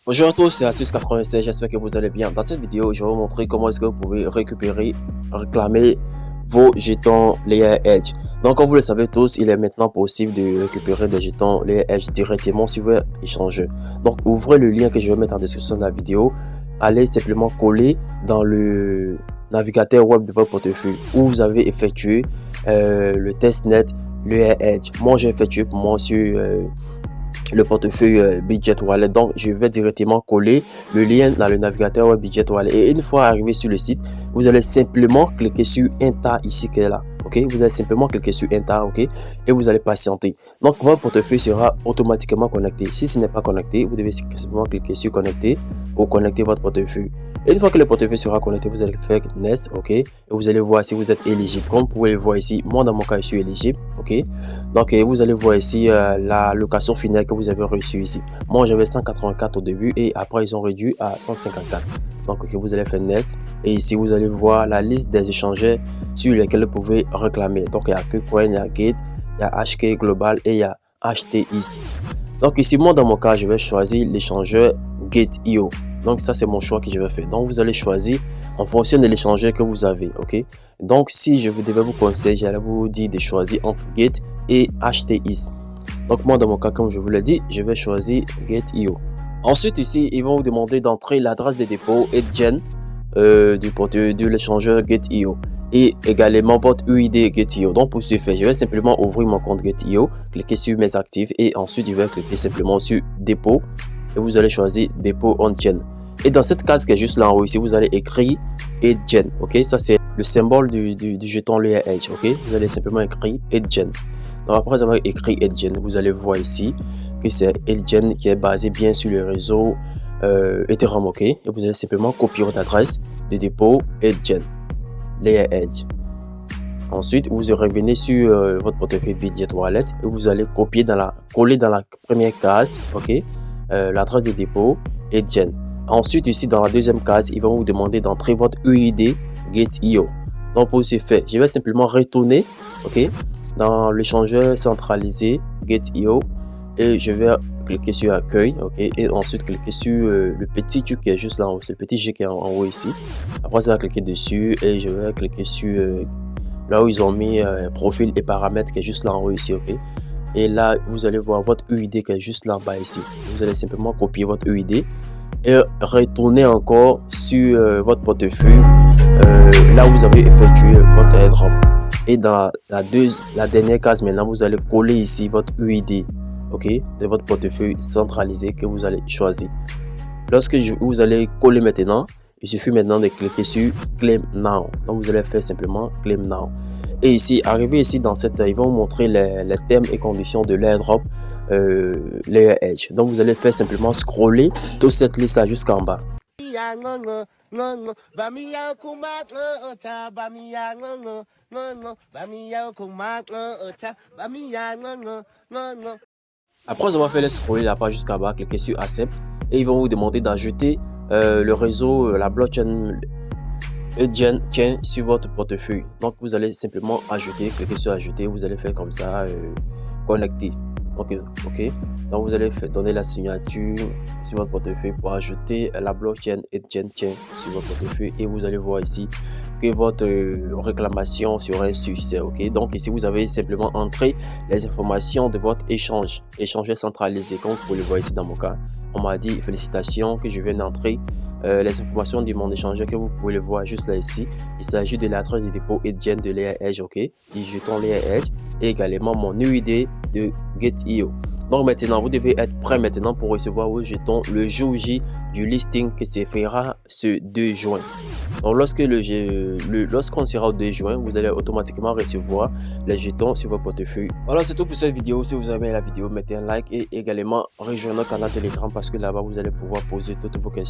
Bonjour à tous, c'est Astuce96, j'espère que vous allez bien. Dans cette vidéo, je vais vous montrer comment est-ce que vous pouvez réclamer vos jetons Layer Edge. Donc, comme vous le savez tous, il est maintenant possible de récupérer des jetons Layer Edge directement sur votre échangeur. Donc, ouvrez le lien que je vais mettre en description de la vidéo. Allez simplement coller dans le navigateur web de votre portefeuille où vous avez effectué le testnet Layer Edge. Moi, j'ai effectué pour moi sur le portefeuille Budget Wallet. Donc je vais directement coller le lien dans le navigateur web Budget Wallet, et une fois arrivé sur le site, vous allez simplement cliquer sur Enter ici qui est là. Ok, vous allez simplement cliquer sur Enter, ok, et vous allez patienter. Donc votre portefeuille sera automatiquement connecté. Si ce n'est pas connecté, vous devez simplement cliquer sur connecter pour connecter votre portefeuille. Et une fois que le portefeuille sera connecté, vous allez faire Next, ok, et vous allez voir si vous êtes éligible. Comme vous pouvez le voir ici, moi dans mon cas je suis éligible, ok. Donc vous allez voir ici la location finale que vous avez reçue ici. Moi j'avais 184 au début et après ils ont réduit à 154. Donc vous allez faire Next, et ici vous allez voir la liste des échangeurs sur lesquels vous pouvez réclamer. Donc il y a KuCoin, il y a Gate, il y a HK Global et il y a HTX. Donc ici moi dans mon cas je vais choisir l'échangeur Gate.io. Donc ça c'est mon choix que je vais faire. Donc vous allez choisir en fonction de l'échangeur que vous avez, ok. Donc si je devais vous conseiller, j'allais vous dire de choisir entre Gate et HTX. Donc moi dans mon cas, comme je vous l'ai dit, je vais choisir Gate.io. Ensuite ici ils vont vous demander d'entrer l'adresse de dépôt et du portefeuille de l'échangeur Gate.io et également votre UID Gate.io. Donc pour ce faire, je vais simplement ouvrir mon compte Gate.io, cliquer sur mes actifs et ensuite je vais cliquer simplement sur dépôt et vous allez choisir dépôt on-chain. Et dans cette case qui est juste là en haut ici, vous allez écrire Edgen, ok. Ça c'est le symbole du jeton Layer Edge, ok. Vous allez simplement écrire Edgen. Donc après avoir écrit Edgen, vous allez voir ici que c'est Edgen qui est basé bien sur le réseau Ethereum, ok. Et vous allez simplement copier votre adresse de dépôt Edgen Layer Edge. Ensuite, vous revenez sur votre portefeuille Budget Wallet et vous allez coller dans la première case, ok, l'adresse de dépôt Edgen. Ensuite, ici dans la deuxième case, ils vont vous demander d'entrer votre UID Gate.io. Donc pour ce faire, je vais simplement retourner, ok, dans l'échangeur centralisé Gate.io et je vais cliquer sur accueil, ok, et ensuite cliquer sur le petit truc qui est juste là en haut, le petit G qui est en haut ici. Après ça, cliquer dessus et je vais cliquer sur là où ils ont mis profil et paramètres qui est juste là en haut ici, ok. Et là vous allez voir votre UID qui est juste là en bas ici. Vous allez simplement copier votre UID et retourner encore sur votre portefeuille là où vous avez effectué votre airdrop. Et dans la dernière case maintenant, vous allez coller ici votre UID, ok, de votre portefeuille centralisé que vous allez choisir. Lorsque vous allez coller maintenant, il suffit maintenant de cliquer sur Claim Now. Donc vous allez faire simplement Claim Now. Et ici, arrivé ici dans cette, ils vont vous montrer les termes et conditions de l'airdrop Layer Edge. Donc vous allez faire simplement scroller toute cette liste jusqu'en bas. Après avoir fait le scroller la page jusqu'en bas, cliquez sur Accept et ils vont vous demander d'ajouter le réseau, la blockchain Edgen sur votre portefeuille. Donc vous allez simplement ajouter, cliquer sur ajouter, vous allez faire comme ça, connecter. Ok. Donc vous allez donner la signature sur votre portefeuille pour ajouter la blockchain Edgen sur votre portefeuille et vous allez voir ici que votre réclamation sera un succès, ok. Donc ici vous avez simplement entré les informations de votre échangeur centralisé. Comme vous pouvez le voir ici dans mon cas, on m'a dit félicitations que je viens d'entrer les informations de mon échangeur que vous pouvez le voir juste là ici. Il s'agit de l'adresse de dépôt Edgen de Layer Edge, ok, du jeton Layer Edge et également mon UID de Gate.io. Donc maintenant vous devez être prêt maintenant pour recevoir vos jetons le jour J du listing qui se fera ce 2 juin. Donc lorsqu'on sera au 2 juin, vous allez automatiquement recevoir les jetons sur votre portefeuille. Voilà, c'est tout pour cette vidéo. Si vous avez aimé la vidéo, mettez un like et également rejoignez notre canal Telegram parce que là-bas vous allez pouvoir poser toutes vos questions.